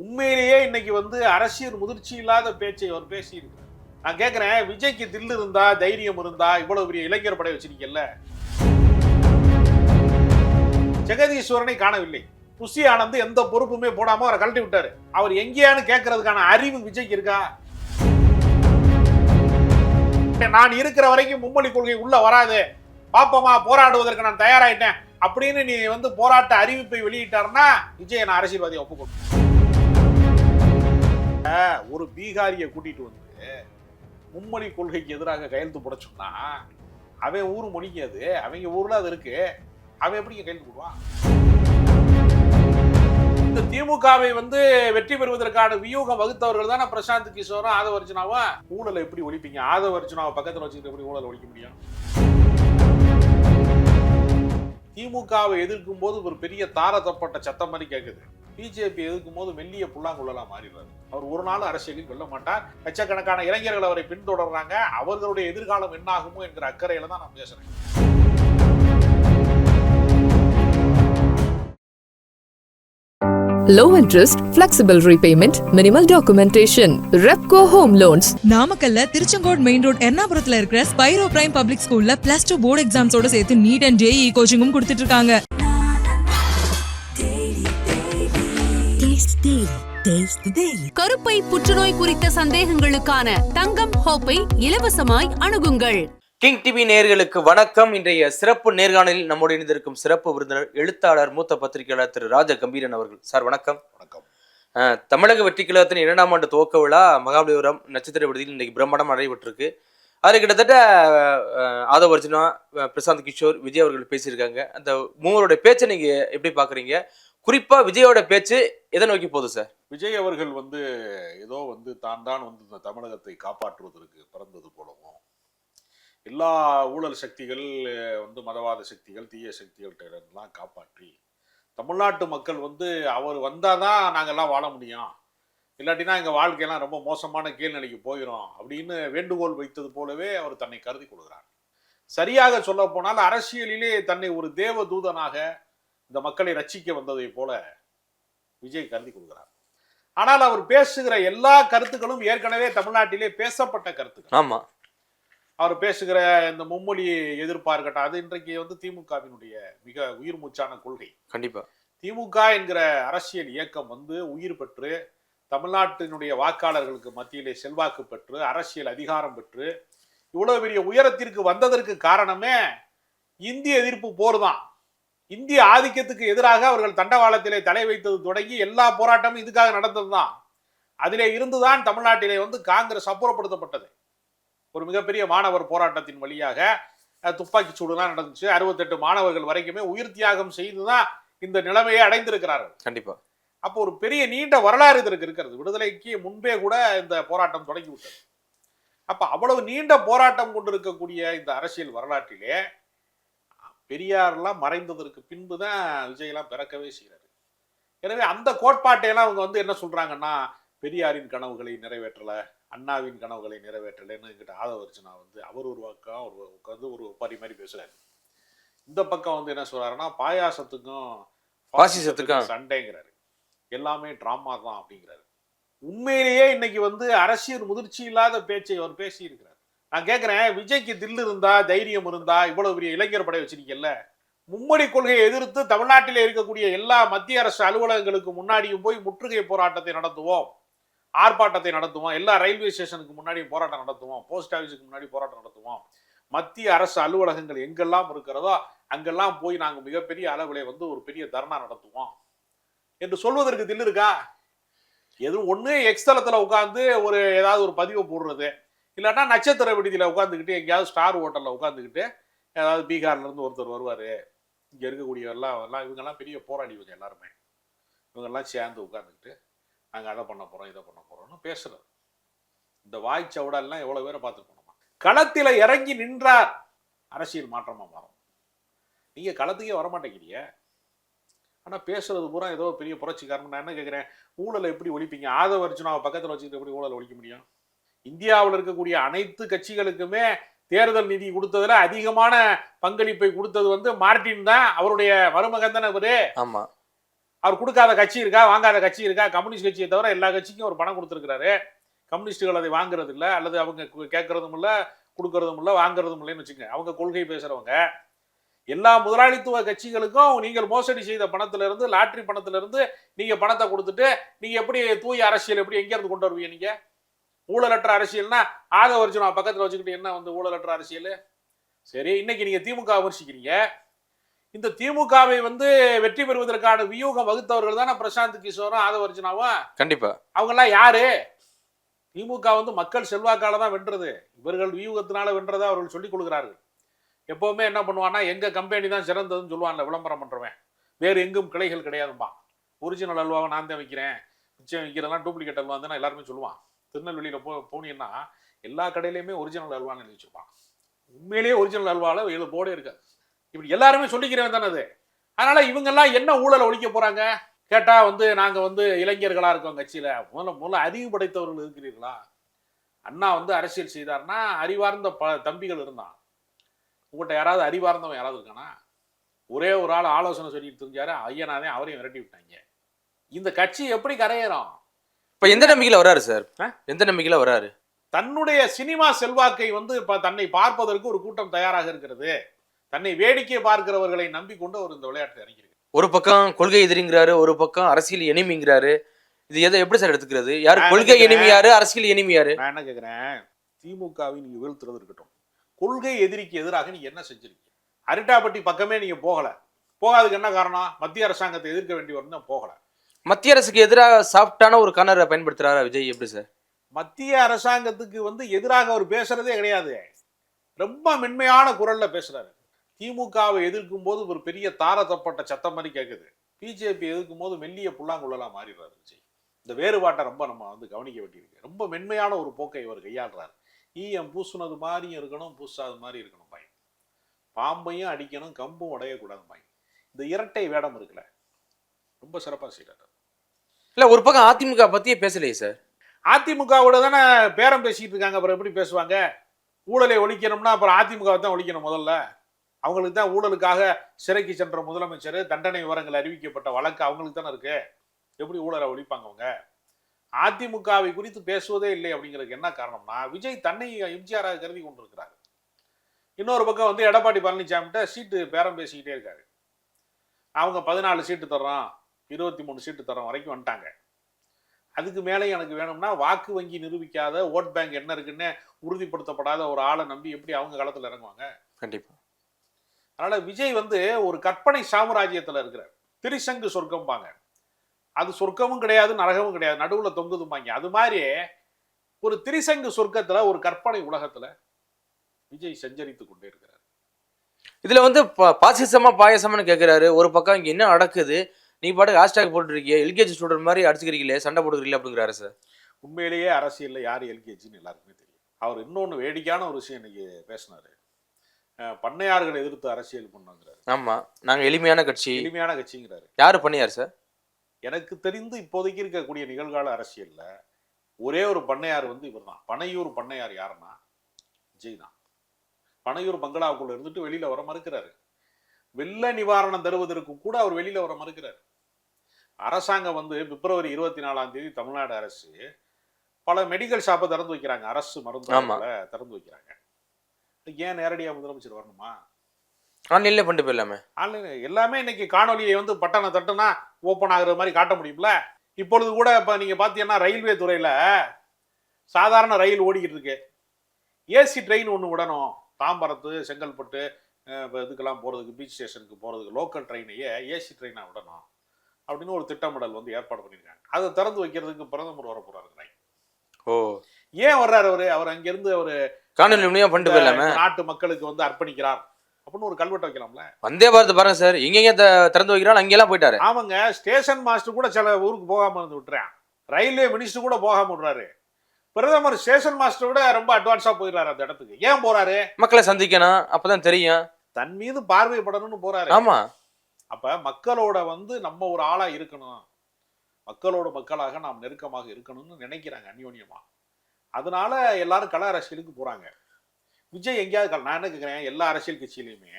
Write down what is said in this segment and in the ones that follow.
உண்மையிலேயே இன்னைக்கு வந்து அரசியல் முதிர்ச்சி இல்லாத பேச்சை அவர் பேசியிருக்கிறார். நான் கேட்கிறேன், விஜய்க்கு தில்லு இருந்தா, தைரியம் இருந்தா, இவ்வளவு பெரிய இளைஞர் படை வச்சிருக்கீங்கல்ல, ஜெகதீஸ்வரனை காணவில்லை. புசி ஆனந்த் எந்த பொறுப்புமே போடாம அவரை கழட்டி விட்டாரு. அவர் எங்கேயான்னு கேட்கறதுக்கான அறிவு விஜய்க்கு இருக்கா? நான் இருக்கிற வரைக்கும் மும்மொழி கொள்கை உள்ள வராது, பாப்பமா போராடுவதற்கு நான் தயாராயிட்டேன் அப்படின்னு நீ வந்து போராட்ட அறிவிப்பை வெளியிட்டாருன்னா விஜய் நான் அரசியல்வாதியை ஒப்புக்கொள்ளும். ஒரு பீகாரியை கூட்டிட்டு வந்து மும்மொழி கொள்கைக்கு எதிராக கையெழுத்து போட சொன்னா அவன் ஊர் மொழிக்கு, அது அவங்க ஊர்ல அது இருக்கு, அவன் எப்படி கையெழுத்து போடுவான்? இந்த திமுகவை வந்து வெற்றி பெறுவதற்கான வியூகம் வகுத்தவர்கள் தானே பிரசாந்த் கிஷோரும் ஆதவ அர்ஜுனாவும். ஊழலை எப்படி ஒழிப்பீங்க? ஆதவ அர்ஜுனாவை பக்கத்தில் வச்சுக்கிட்டு எப்படி ஊழலை ஒழிக்க முடியும்? திமுகவை எதிர்க்கும் போது ஒரு பெரிய தாரதப்பட்ட சத்தம் மாதிரி கேட்குது. பிஜேபி எதிர்க்கும் போது மெல்லிய புல்லாங்குழலா மாறிடுறாரு. அவர் ஒரு நாள் அரசியலில் வெல்ல மாட்டார். லட்சக்கணக்கான இளைஞர்கள் அவரை பின்தொடர்றாங்க. அவர்களுடைய எதிர்காலம் என்ன ஆகுமோ என்கிற அக்கறையில தான் நான் பேசுறேன். Low interest, flexible repayment, minimal documentation. Repco Home Loans. நாமக்கல்ல திருச்செங்கோடு மெயின் ரோட் எர்ணாபுரத்துல இருக்கிற ஸ்பைரோ பிரைம் பப்ளிக் ஸ்கூல்ல +2 போர்டு எக்ஸாம்ஸோட சேர்த்து நீட் அண்ட் ஜேஇ கோச்சிங்கும் கொடுத்துட்டு இருக்காங்க. கருப்பை புற்றுநோய் குறித்த சந்தேகங்களுக்கான தங்கம் ஹோப்பை இலவசமாய் அணுகுங்கள். கிங் டிவி நேயர்களுக்கு வணக்கம். இன்றைய சிறப்பு நேர்காணலில் நம்மோடு இணைந்திருக்கும் சிறப்பு விருந்தினர் எழுத்தாளர், மூத்த பத்திரிகையாளர் திரு ராஜ கம்பீரன் அவர்கள். சார் வணக்கம். வணக்கம். தமிழக வெற்றி கழகத்தின் 2ஆம் ஆண்டு துவக்க விழா மகாபலிபுரம் நட்சத்திர விடுதியில் இன்றைக்கு பிரம்மாண்டம் நடைபெற்றிருக்கு. அது கிட்டத்தட்ட ஆதவ அர்ஜுனா, பிரசாந்த் கிஷோர், விஜய் அவர்கள் பேசியிருக்காங்க. அந்த மூவருடைய பேச்சை நீங்க எப்படி பாக்குறீங்க? குறிப்பா விஜயோட பேச்சு எதை நோக்கி போகுது சார்? விஜய் அவர்கள் வந்து ஏதோ வந்து தான் வந்து இந்த தமிழகத்தை காப்பாற்றுவதற்கு பிறந்தது போலவும், எல்லா ஊழல் சக்திகள் வந்து மதவாத சக்திகள், தீய சக்திகள்கிட்ட எல்லாம் காப்பாற்றி தமிழ்நாட்டு மக்கள் வந்து அவர் வந்தாதான் நாங்கெல்லாம் வாழ முடியும், இல்லாட்டினா எங்கள் வாழ்க்கையெல்லாம் ரொம்ப மோசமான கீழ்நிலைக்கு போயிடும் அப்படின்னு வேண்டுகோள் வைத்தது போலவே அவர் தன்னை கருதி கொள்கிறார். சரியாக சொல்ல போனால் அரசியலிலே தன்னை ஒரு தேவ தூதனாக இந்த மக்களை ரட்சிக்க வந்ததை போல விஜய் கருதி கொள்கிறார். ஆனால் அவர் பேசுகிற எல்லா கருத்துக்களும் ஏற்கனவே தமிழ்நாட்டிலே பேசப்பட்ட கருத்துக்கள். ஆமா, அவர் பேசுகிற இந்த மும்மொழி எதிர்ப்பா இருக்கட்டும், அது இன்றைக்கு வந்து திமுகவினுடைய மிக உயிர் மூச்சான கொள்கை. கண்டிப்பா திமுக என்கிற அரசியல் இயக்கம் வந்து உயிர் பெற்று தமிழ்நாட்டினுடைய வாக்காளர்களுக்கு மத்தியிலே செல்வாக்கு பெற்று அரசியல் அதிகாரம் பெற்று இவ்வளவு பெரிய உயரத்திற்கு வந்ததற்கு காரணமே இந்திய எதிர்ப்பு போர் தான். இந்திய ஆதிக்கத்துக்கு எதிராக அவர்கள் தண்டவாளத்திலே தலை வைத்தது தொடங்கி எல்லா போராட்டமும் இதுக்காக நடந்ததுதான். அதிலே இருந்துதான் தமிழ்நாட்டிலே வந்து காங்கிரஸ் அப்புறப்படுத்தப்பட்டது. ஒரு மிகப்பெரிய மாணவர் போராட்டத்தின் வழியாக துப்பாக்கி சூடுலாம் நடந்துச்சு. 68 மாணவர்கள் வரைக்குமே உயிர் தியாகம் செய்துதான் இந்த நிலைமையை அடைந்திருக்கிறார்கள். கண்டிப்பா. அப்போ ஒரு பெரிய நீண்ட வரலாறு இதற்கு இருக்கிறது. விடுதலைக்கு முன்பே கூட இந்த போராட்டம் தொடங்கி விட்டது. அப்ப அவ்வளவு நீண்ட போராட்டம் கொண்டிருக்கக்கூடிய இந்த அரசியல் வரலாற்றிலே பெரியாரெல்லாம் மறைந்ததற்கு பின்புதான் விஜயெல்லாம் பிறக்கவே செய்கிறாரு. எனவே அந்த கோட்பாட்டையெல்லாம் அவங்க வந்து என்ன சொல்றாங்கன்னா, பெரியாரின் கனவுகளை நிறைவேற்றல, அண்ணாவின் கனவுகளை நிறைவேற்றலைன்னு கிட்ட ஆதவ அர்ஜுனா வந்து அவர் ஒரு பக்கம் உட்காந்து ஒரு பரி மாதிரி பேசுறாரு. இந்த பக்கம் வந்து என்ன சொல்றாருன்னா, பாயாசத்துக்கும் பாசிசத்துக்கும் சண்டைங்கிறாரு, எல்லாமே டிராமா தான் அப்படிங்கிறாரு. உண்மையிலேயே இன்னைக்கு வந்து அரசியல் முதிர்ச்சி இல்லாத பேச்சை அவர் பேசி இருக்கிறார். நான் கேட்கிறேன், விஜய்க்கு தில்லு இருந்தா, தைரியம் இருந்தா, இவ்வளவு பெரிய இளைஞர் படை வச்சிருக்கீங்கல்ல, மும்மொழி கொள்கையை எதிர்த்து தமிழ்நாட்டிலே இருக்கக்கூடிய எல்லா மத்திய அரசு அலுவலகங்களுக்கு முன்னாடியும் போய் முற்றுகை போராட்டத்தை நடத்துவோம், ஆர்ப்பாட்டத்தை நடத்துவோம், எல்லா ரயில்வே ஸ்டேஷனுக்கு முன்னாடியும் போராட்டம் நடத்துவோம், போஸ்ட் ஆஃபீஸுக்கு முன்னாடி போராட்டம் நடத்துவோம், மத்திய அரசு அலுவலகங்கள் எங்கெல்லாம் இருக்கிறதோ அங்கெல்லாம் போய் நாங்கள் மிகப்பெரிய அளவில் வந்து ஒரு பெரிய தர்ணா நடத்துவோம் என்று சொல்வதற்கு தில்லு இருக்கா? எதுவும் ஒன்று எக்ஸ்தலத்தில் உட்காந்து ஒரு ஏதாவது ஒரு பதிவை போடுறது, இல்லைன்னா நட்சத்திர விடுதியில் உட்காந்துக்கிட்டு எங்கேயாவது ஸ்டார் ஹோட்டலில் உட்காந்துக்கிட்டு ஏதாவது பீகார்லேருந்து ஒருத்தர் வருவார், இங்கே இருக்கக்கூடிய எல்லாம் இவங்கெல்லாம் பெரிய போராடிவங்க, எல்லாருமே இவங்கெல்லாம் சேர்ந்து உட்காந்துக்கிட்டு நாங்கள் அதை பண்ண போகிறோம் இதை பண்ண போகிறோம்னு பேசுறது. இந்த வாய்ச்சவுடெல்லாம் எவ்வளோ பேரை பார்த்துருக்கணுமா? களத்தில் இறங்கி நின்றார், அரசியல் மாற்றமாக மாறும். நீங்கள் களத்துக்கே வரமாட்டேங்கிறீங்க, ஆனால் பேசுறது பூரா ஏதோ பெரிய புரட்சிக்காரன். நான் என்ன கேட்குறேன், ஊழலை எப்படி ஒழிப்பீங்க? ஆதவ அர்ஜுனாவை பக்கத்தில் வச்சுக்கிட்டு எப்படி ஊழலை ஒழிக்க முடியும்? இந்தியாவில் இருக்கக்கூடிய அனைத்து கட்சிகளுக்குமே தேர்தல் நிதி கொடுத்ததுல அதிகமான பங்களிப்பை கொடுத்தது வந்து மார்டின் தான், அவருடைய மருமகன் தானே அவரு. ஆமா. அவர் கொடுக்காத கட்சி இருக்கா, வாங்காத கட்சி இருக்கா? கம்யூனிஸ்ட் கட்சியை தவிர எல்லா கட்சிக்கும் அவர் பணம் கொடுத்துருக்கிறாரு. கம்யூனிஸ்டுகள் அதை வாங்குறது இல்லை, அல்லது அவங்க கேட்கறதும் இல்லை, கொடுக்கறதும் இல்லை, வாங்குறதும் இல்லைன்னு வச்சுங்க. அவங்க கொள்கை பேசுறவங்க. எல்லா முதலாளித்துவ கட்சிகளுக்கும் நீங்கள் மோசடி செய்த பணத்துல இருந்து, லாட்டரி பணத்துல இருந்து நீங்க பணத்தை கொடுத்துட்டு நீங்க எப்படி தூய அரசியல் எப்படி எங்க இருந்து கொண்டு வருவீங்க? நீங்க ஊழலற்ற அரசியல்னா ஆதவர்ஜுனா பக்கத்துல வச்சுக்கிட்டு என்ன வந்து ஊழலற்ற அரசியல்? சரி, இன்னைக்கு நீங்க திமுக விமர்சிக்கிறீங்க. இந்த திமுகவை வந்து வெற்றி பெறுவதற்கான வியூகம் வகுத்தவர்கள் தானே பிரசாந்த் கிஷோரும் ஆதவர்ஜுனாவும். கண்டிப்பா. அவங்க எல்லாம் யாரு? திமுக வந்து மக்கள் செல்வாக்கால தான் வென்றது. இவர்கள் வியூகத்தினால வென்றதா அவர்கள் சொல்லிக் கொடுக்கிறார்கள். எப்பவுமே என்ன பண்ணுவான்னா, எங்க கம்பெனி தான் சிறந்ததுன்னு சொல்லுவான்ல விளம்பரம் பண்றவன். வேறு எங்கும் கிளைகள் கிடையாதும்பா. ஒரிஜினல் அல்வாவை நான் தான் வைக்கிறேன், மிச்சம் வைக்கிறதெல்லாம் டூப்ளிகேட் அல்வா தான் எல்லாருமே சொல்லுவான். திருநெல்வேலியில போனீங்கன்னா எல்லா கடையிலையுமே ஒரிஜினல் அல்வான்னு எழுதி வச்சிருப்பான். உண்மையிலேயே ஒரிஜினல் அல்வால போர்டே இருக்காது. இப்படி எல்லாருமே சொல்லிக்கிறவன் தானே அது. அதனால இவங்கெல்லாம் என்ன ஊழலை ஒழிக்க போறாங்க கேட்டா வந்து நாங்க வந்து இளைஞர்களா இருக்கோம் கட்சியில. முதல்ல அறிவு படைத்தவர்கள் இருக்கிறீர்களா? அண்ணா வந்து அரசியல் செய்தார்னா அறிவார்ந்த தம்பிகள் இருந்தான். உங்கள்கிட்ட யாராவது அறிவார்ந்தவன் யாராவது இருக்கானா? ஒரே ஒரு ஆள் ஆலோசனை சொல்லிட்டு தெரிஞ்சாரு, ஐயனாதே, அவரையும் விரட்டி விட்டாங்க. இந்த கட்சி எப்படி கரையேறும்? இப்ப எந்த நம்பிக்கையில வராரு சார்? எந்த நம்பிக்கையில வராரு? தன்னுடைய சினிமா செல்வாக்கை வந்து தன்னை பார்ப்பதற்கு ஒரு கூட்டம் தயாராக இருக்கிறது. தன்னை வேடிக்கை பார்க்கிறவர்களை நம்பிக்கொண்டு அவர் இந்த விளையாட்டு இறங்கியிருக்கு. ஒரு பக்கம் கொள்கை எதிரிங்கிறாரு, ஒரு பக்கம் அரசியல் எனிமிங்கிறாரு. இது எதை எப்படி சார் எடுத்துக்கிறது? யாரு கொள்கை எனிமியாரு, அரசியல் எனிமியாரு? நான் என்ன கேட்கிறேன், திமுகவை நீங்க வீழ்த்துறது இருக்கட்டும், கொள்கை எதிரிக்கு எதிராக நீங்க என்ன செஞ்சிருக்கீங்க? அரிட்டாப்பட்டி பக்கமே நீங்க போகாதுக்கு என்ன காரணம்? மத்திய அரசாங்கத்தை எதிர்க்க வேண்டி வரணும், போகல. மத்திய அரசுக்கு எதிராக சாஃப்டான ஒரு கனரை பயன்படுத்துறாரா விஜய்? எப்படி சார்? மத்திய அரசாங்கத்துக்கு வந்து எதிராக அவர் பேசுறதே கிடையாது. ரொம்ப மென்மையான குரல்ல பேசுறாரு. திமுகவை எதிர்க்கும் போது ஒரு பெரிய தாரத்தப்பட்ட சத்தம் மாதிரி கேட்குது. பிஜேபி எதிர்க்கும் போது மெல்லிய புல்லாங்குழலா மாறிடுறாரு விஜய். இந்த வேறுபாட்டை ரொம்ப நம்ம வந்து கவனிக்க வேண்டியிருக்கு. ரொம்ப மென்மையான ஒரு போக்கை இவர் கையாளுறாரு. ஈயம் பூசுனது மாதிரியும் இருக்கணும், பூசாத மாதிரி இருக்கணும் பாய். பாம்பையும் அடிக்கணும், கம்பும் உடையக்கூடாது பாய். இந்த இரட்டை வேடம் இருக்குல்ல, ரொம்ப சிறப்பாக செய்யறாரு. இல்ல, ஒரு பக்கம் அதிமுக பத்தியே பேசலையே சார். அதிமுகவோட தானே பேரம் பேசிட்டு இருக்காங்க. அப்புறம் எப்படி பேசுவாங்க? ஊழலை ஒழிக்கணும்னா அப்புறம் அதிமுகவை தான் ஒழிக்கணும் முதல்ல. அவங்களுக்கு தான் ஊழலுக்காக சிறைக்கு சென்ற முதலமைச்சர், தண்டனை விவரங்கள் அறிவிக்கப்பட்ட வழக்கு அவங்களுக்கு தானே இருக்கு. எப்படி ஊழலை ஒழிப்பாங்க அவங்க? அதிமுகவை குறித்து பேசுவதே இல்லை. அப்படிங்கிறதுக்கு என்ன காரணம்னா, விஜய் தன்னை எம்ஜிஆராக கருதி கொண்டிருக்கிறார். இன்னொரு பக்கம் வந்து எடப்பாடி பழனிசாமிகிட்ட சீட்டு பேரம் பேசிக்கிட்டே இருக்காரு. அவங்க 14 சீட்டு தர்றோம், 23 சீட்டு தர்றோம் வரைக்கும் வந்துட்டாங்க. அதுக்கு மேலே எனக்கு வேணும்னா வாக்கு வங்கி நிரூபிக்காத, ஓட் பேங்க் என்ன இருக்குன்னு உறுதிப்படுத்தப்படாத ஒரு ஆளை நம்பி எப்படி அவங்க களத்தில் இறங்குவாங்க? கண்டிப்பா. அதனால விஜய் வந்து ஒரு கற்பனை சாம்ராஜ்யத்தில் இருக்கிறார். திரிசங்கு சொர்க்கம்பாங்க. அது சொர்க்கமும் கிடையாது, நரகமும் கிடையாது, நடுவில் தொங்குதும்பாங்க. அது மாதிரி ஒரு திரிசங்கு சொர்க்கத்துல, ஒரு கற்பனை உலகத்துல விஜய் சஞ்சரித்து கொண்டே இருக்கிறார். இதுல வந்து பாசிசமா பாயசமானு கேட்கிறாரு. ஒரு பக்கம் இங்க என்ன நடக்குது, நீ பாட்டு ஹேஷ்டாக் போட்டுருக்கீங்க, எல்கேஜி ஸ்டூடெண்ட் மாதிரி அடிச்சுக்கிறீங்களே, சண்டை போட்டுக்கிறீங்களே அப்படிங்கிறாரு சார். உண்மையிலேயே அரசியல்ல யார் எல்கேஜின்னு எல்லாருக்குமே தெரியும். அவர் இன்னொன்று வேடிக்கையான ஒரு விஷயம் இன்னைக்கு பேசினாரு. பண்ணையார்களை எதிர்த்து அரசியல் பண்ணுங்கிறாரு. ஆமா, நாங்க எளிமையான கட்சிங்கிறாரு. யாரு பண்ணையார் சார்? எனக்கு தெரிந்து இப்போதைக்கு இருக்கக்கூடிய நிகழ்கால அரசியல்ல ஒரே ஒரு பண்ணையார் வந்து இவர் தான். பனையூர் பண்ணையார் யாருன்னா விஜய் தான். பனையூர் பங்களாவுக்குள்ள இருந்துட்டு வெளியில வர மறுக்கிறாரு. வெள்ள நிவாரணம் தருவதற்கு கூட அவர் வெளியில வர மறுக்கிறாரு. அரசாங்கம் வந்து பிப்ரவரி 24ஆம் தேதி தமிழ்நாடு அரசு பல மெடிக்கல் ஷாப்பை திறந்து வைக்கிறாங்க, அரசு மருந்துகளை திறந்து வைக்கிறாங்க. ஏன் நேரடியாக முதலமைச்சர் வரணுமா? ஆன்லைன்ல பண்ணிட்டு போயிடலாமே. ஆன்லைன் எல்லாமே இன்னைக்கு காணொலியை வந்து பட்டனை தட்டுனா ஓப்பன் ஆகுற மாதிரி காட்ட முடியும்ல. இப்பொழுது கூட இப்போ நீங்க பார்த்தீங்கன்னா ரயில்வே துறையில சாதாரண ரயில் ஓடிக்கிட்டு இருக்கு. ஏசி ட்ரெயின் ஒன்று விடணும், தாம்பரத்து, செங்கல்பட்டு இதுக்கெல்லாம் போகிறதுக்கு, பீச் ஸ்டேஷனுக்கு போகிறதுக்கு லோக்கல் ட்ரெயினையே ஏசி ட்ரெயினாக விடணும் அப்படின்னு ஒரு திட்டமிடல் வந்து ஏற்பாடு பண்ணியிருக்காங்க. அதை திறந்து வைக்கிறதுக்கு பிரதமர் வர போறாரு. ஓ, ஏன் வர்றாரு அவரு? அவர் அங்கிருந்து ஒரு காணொலி பண்ணிட்டு போயிடலாமே, நாட்டு மக்களுக்கு வந்து அர்ப்பணிக்கிறார் அப்படின்னு ஒரு கல்வெட்டை வைக்கலாம்ல. வந்தே பாரத் பாருங்க சார், எங்கெங்க திறந்து வைக்கிறாள் அங்கெல்லாம் போயிட்டாரு. ஆமாங்க, ஸ்டேஷன் மாஸ்டர் கூட சில ஊருக்கு போகாம இருந்து விட்டுறேன். ரயில்வே மினிஸ்டர் கூட போகாம விடுறாரு. பிரதமர் ஸ்டேஷன் மாஸ்டர் விட ரொம்ப அட்வான்ஸா போயிடுறாரு அந்த இடத்துக்கு. ஏன் போறாரு? மக்களை சந்திக்கணும், அப்பதான் தெரியும், தன் மீது பார்வைப்படணும்னு போறாரு. ஆமா, அப்ப மக்களோட வந்து நம்ம ஒரு ஆளா இருக்கணும், மக்களோட மக்களாக நாம் நெருக்கமாக இருக்கணும்னு நினைக்கிறாங்க அந்யோன்யமா. அதனால எல்லாரும் கல அரசியலுக்கு போறாங்க. விஜய் எங்கேயாவது நான் என்ன கேட்குறேன், எல்லா அரசியல் கட்சியிலையுமே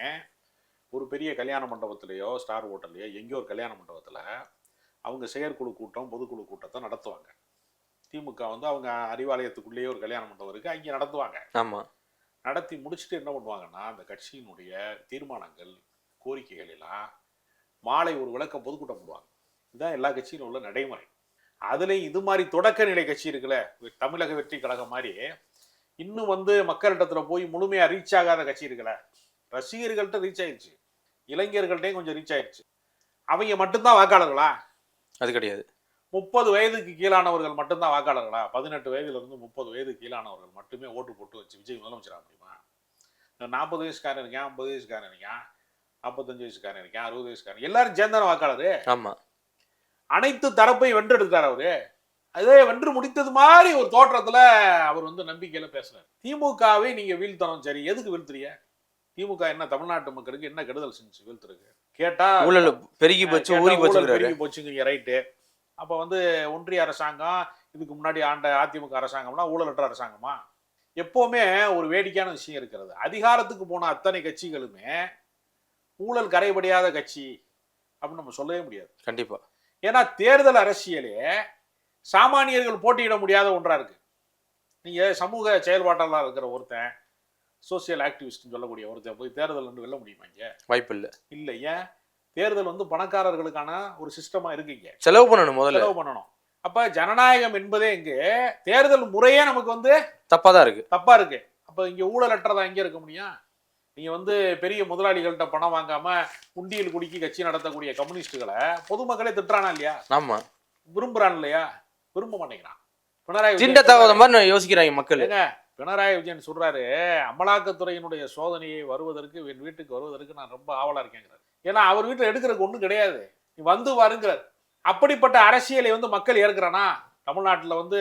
ஒரு பெரிய கல்யாண மண்டபத்திலேயோ ஸ்டார் ஹோட்டல்லையோ எங்கேயோ ஒரு கல்யாண மண்டபத்தில் அவங்க செயற்குழு கூட்டம் பொதுக்குழு கூட்டத்தை நடத்துவாங்க. திமுக வந்து அவங்க அறிவாலயத்துக்குள்ளேயே ஒரு கல்யாண மண்டபம் இருக்குது, அங்கே நடத்துவாங்க. ஆமாம். நடத்தி முடிச்சுட்டு என்ன பண்ணுவாங்கன்னா அந்த கட்சியினுடைய தீர்மானங்கள் கோரிக்கைகள் எல்லாம் மாலை ஒரு விளக்கம் பொதுக்கூட்டம் போடுவாங்க. இதுதான் எல்லா கட்சியிலும் உள்ள நடைமுறை. அதுலேயும் இது மாதிரி தொடக்க நிலை கட்சி இருக்குல்ல, தமிழக வெற்றி கழகம் மாதிரி இன்னும் வந்து மக்களிடத்தில் போய் முழுமையாக ரீச் ஆகாத கட்சி இருக்குல்ல, ரசிகர்கள்ட்ட ரீச் ஆயிடுச்சு, இளைஞர்கள்ட்டையும் கொஞ்சம் ரீச் ஆயிடுச்சு. அவங்க மட்டும்தான் வாக்காளர்களா? அது கிடையாது. 30 வயதுக்கு கீழானவர்கள் மட்டும்தான் வாக்காளர்களா? 18 வயதுலேருந்து 30 வயது கீழானவர்கள் மட்டுமே ஓட்டு போட்டு வச்சு விஜய் முதலமைச்சராக முடியுமா? 40 வயசுக்காரன் இருக்கேன், 50 வயசுக்காரன் இருக்கேன், 45 வயசுக்காரன் இருக்கேன், 60 வயசுக்காரன், எல்லாரும் சேர்ந்தான வாக்காளரு. ஆமாம். அனைத்து தரப்பையும் வென்றெடுத்தார் அவரு. அதே வென்று முடித்தது மாதிரி ஒரு தோற்றத்துல அவர் வந்து நம்பிக்கையில பேசுறாரு. திமுகவை நீங்க வீழ்த்தணும், சரி எதுக்கு வீழ்த்துறீங்க? திமுக என்ன தமிழ்நாட்டு மக்களுக்கு என்ன கெடுதல் செஞ்சு வீழ்த்துருக்கு கேட்டா, ஊழல் பெருகி போச்சு, ஊறி போச்சுங்க ரைட்டு. அப்ப வந்து ஒன்றிய அரசாங்கம் இதுக்கு முன்னாடி ஆண்ட அதிமுக அரசாங்கம்னா ஊழலற்ற அரசாங்கமா? எப்பவுமே ஒரு வேடிக்கையான விஷயம் இருக்கிறது, அதிகாரத்துக்கு போன அத்தனை கட்சிகளுமே ஊழல் கரைபடியாத கட்சி அப்படின்னு நம்ம சொல்லவே முடியாது. கண்டிப்பா. ஏன்னா தேர்தல் அரசியலே சாமானியர்கள் போட்டியிட முடியாத ஒன்றா இருக்கு. நீங்க சமூக செயல்பாட்டாளர் இருக்கிற ஒருத்தன், சோசியல் ஆக்டிவிஸ்ட் சொல்லக்கூடிய ஒருத்தன் போய் தேர்தல் வந்து வெல்ல முடியுமா? இங்க வாய்ப்பு இல்லை. இல்லை. ஏன்? தேர்தல் வந்து பணக்காரர்களுக்கான ஒரு சிஸ்டமா இருக்குங்க, செலவு பண்ணணும், முதல்ல செலவு பண்ணணும். அப்ப ஜனநாயகம் என்பதே இங்கு தேர்தல் முறையே நமக்கு வந்து தப்பாதான் இருக்கு, தப்பா இருக்கு. அப்ப இங்க ஊழலற்றதா இங்க இருக்க முடியும்? நீங்க வந்து பெரிய முதலாளிகள்கிட்ட பணம் வாங்காம உண்டியல் குடிக்கி கட்சி நடத்தக்கூடிய கம்யூனிஸ்டுகளை பொதுமக்களே திட்டுறானா இல்லையா? ஆமா. விரும்புறான் இல்லையா? விரும்ப மாட்டேங்கிறான். பினராயி விஜயன் யோசிக்கிறாங்க மக்கள். பினராயி விஜயன் சொல்றாரு, அமலாக்கத்துறையினுடைய சோதனையை வருவதற்கு என் வீட்டுக்கு வருவதற்கு நான் ரொம்ப ஆவலா இருக்கேங்கிறார். ஏன்னா அவர் வீட்டில் எடுக்கிறதுக்கு ஒன்றும் கிடையாது, நீ வந்து வருங்கிறார். அப்படிப்பட்ட அரசியலை வந்து மக்கள் ஏற்கிறானா? தமிழ்நாட்டில் வந்து